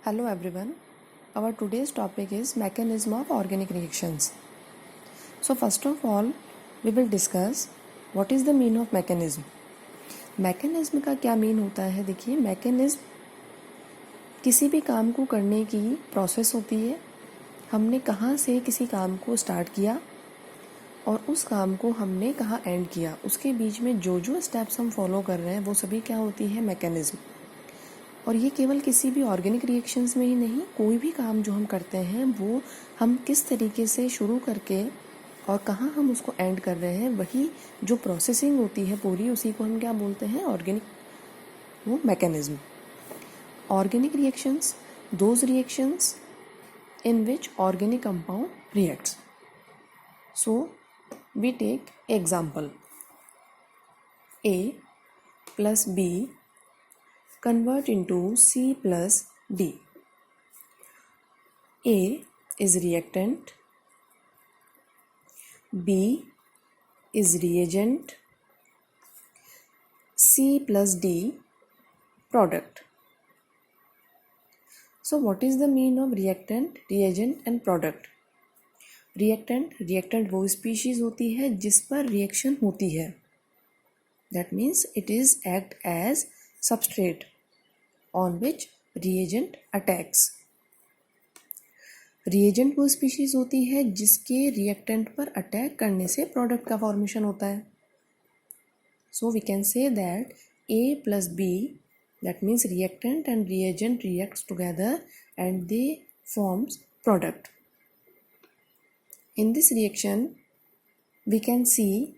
Hello everyone. Our today's topic is mechanism of organic reactions. So first of all, we will discuss what is the meaning of mechanism. Mechanism का क्या mean होता है? देखिए, mechanism किसी भी काम को करने की प्रोसेस होती है. हमने कहाँ से किसी काम को स्टार्ट किया और उस काम को हमने कहाँ एंड किया, उसके बीच में जो जो स्टेप्स हम फॉलो कर रहे हैं वो सभी क्या होती है? मैकेनिज्म. और ये केवल किसी भी ऑर्गेनिक रिएक्शंस में ही नहीं, कोई भी काम जो हम करते हैं वो हम किस तरीके से शुरू करके और कहाँ हम उसको एंड कर रहे हैं, वही जो प्रोसेसिंग होती है पूरी, उसी को हम क्या बोलते हैं? ऑर्गेनिक, वो mechanism. Organic reactions, those reactions in which organic compound reacts. So we take example. A plus B convert into C plus D. A is reactant, B is reagent, C plus D product. So what is the meaning of reactant, reagent and product? reactant वो species होती है जिस पर reaction होती है. That means it is act as substrate on which reagent attacks. Reagent वो species होती है जिसके रिएक्टेंट पर अटैक करने से प्रोडक्ट का फॉर्मेशन होता है. So we can say that A plus B, that means reactant and reagent reacts together and they forms product. In this reaction we can see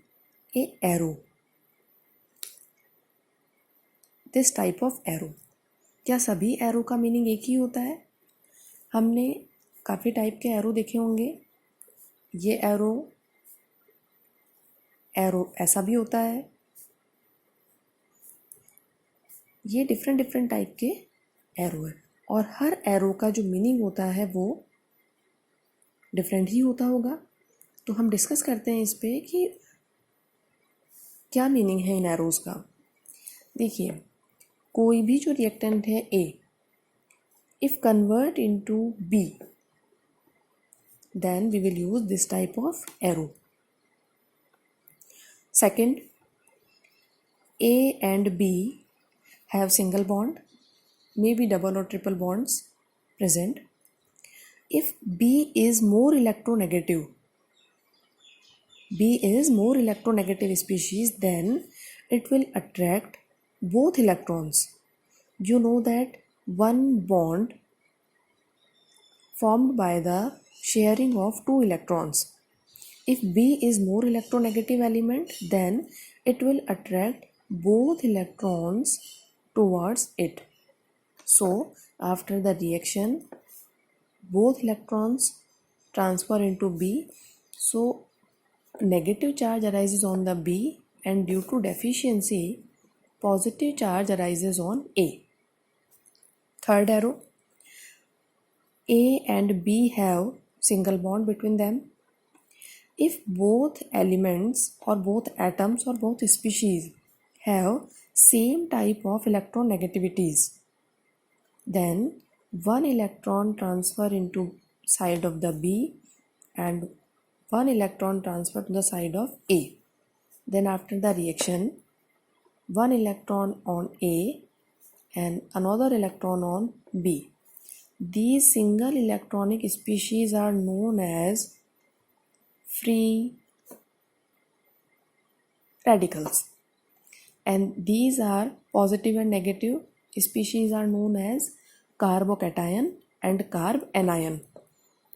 a arrow, this type of arrow. क्या सभी arrow का meaning एक ही होता है? हमने काफ़ी type के arrow देखे होंगे. ये एरो ऐसा भी होता है. ये डिफरेंट टाइप के एरो है और हर एरो का जो मीनिंग होता है वो डिफरेंट ही होता होगा. तो हम डिस्कस करते हैं इस पे कि क्या मीनिंग है इन एरोज़ का. देखिए, कोई भी जो रिएक्टेंट है A, if convert into B, then we will use this type of arrow. Second, A and B have single bond, maybe double or triple bonds present. If B is more electronegative species, then it will attract both electrons. You know that one bond formed by the sharing of two electrons. If B is more electronegative element, then it will attract both electrons towards it. So after the reaction, both electrons transfer into B. So negative charge arises on the B, and due to deficiency, positive charge arises on A. Third arrow, A and B have single bond between them. If both elements or both atoms or both species have same type of electronegativities, then one electron transfer into side of the B and one electron transfer to the side of A. Then after the reaction, one electron on A and another electron on B. These single electronic species are known as free radicals, and these are positive and negative species are known as carbocation and carbanion.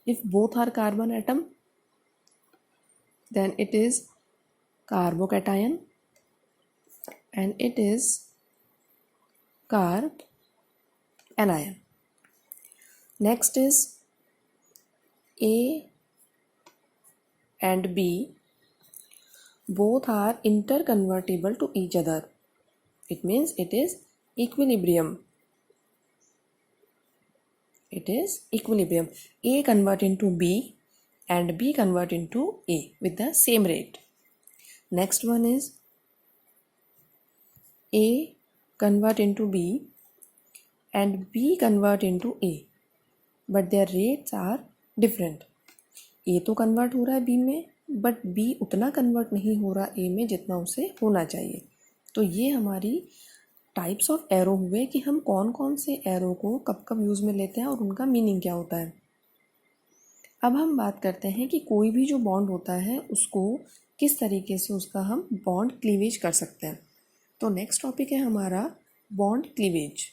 If both are carbon atom, then it is carbocation and it is carbanion. Next is A and B, both are interconvertible to each other. It means it is equilibrium. A convert into B and B convert into A with the same rate. Next one is A convert into B and B convert into A, but their rates are different. A तो convert हो रहा है B में, but B उतना convert नहीं हो रहा A में जितना उसे होना चाहिए. तो ये हमारी टाइप्स ऑफ एरो हुए कि हम कौन कौन से एरो को कब कब यूज़ में लेते हैं और उनका मीनिंग क्या होता है. अब हम बात करते हैं कि कोई भी जो बॉन्ड होता है उसको किस तरीके से उसका हम बॉन्ड क्लीवेज कर सकते हैं. तो नेक्स्ट टॉपिक है हमारा बॉन्ड क्लीवेज.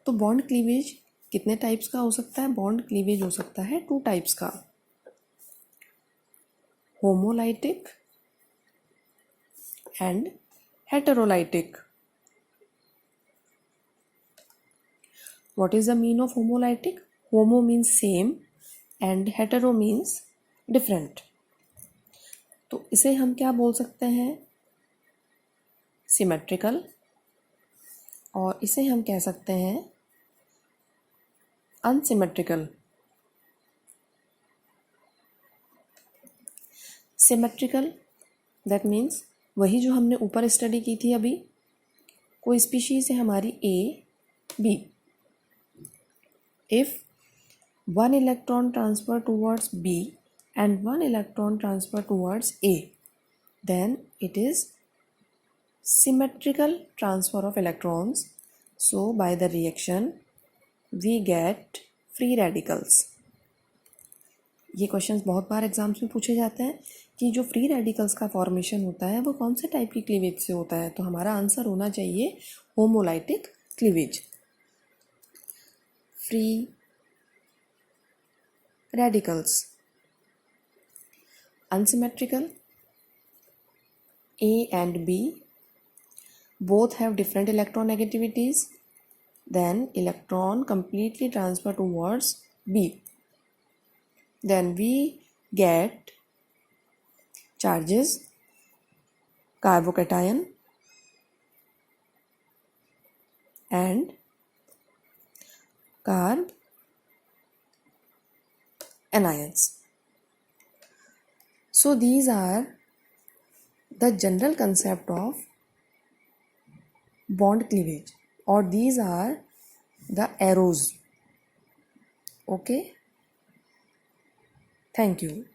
तो बॉन्ड क्लीवेज कितने टाइप्स का हो सकता है? बॉन्ड क्लीवेज हो सकता है 2 टाइप्स का, homolytic and heterolytic. What is the mean of homolytic? Homo means same and hetero means different. तो इसे हम क्या बोल सकते हैं? सिमेट्रिकल. और इसे हम कह सकते हैं अनसिमेट्रिकल. सिमेट्रिकल दैट मीन्स वही जो हमने ऊपर स्टडी की थी अभी. कोई स्पीशीज है हमारी A B. If one electron transfer towards B and one electron transfer towards A, then it is symmetrical transfer of electrons. So by the reaction we get free radicals. ये questions बहुत बार exams में पूछे जाते हैं कि जो free radicals का formation होता है वो कौन से टाइप की क्लीवेज से होता है. तो हमारा आंसर होना चाहिए homolytic cleavage. Free radicals. Unsymmetrical, A and B both have different electronegativities, then electron completely transfer towards B. Then we get charges carbocation and carb anions. So these are the general concept of bond cleavage, or these are the arrows. Okay, thank you.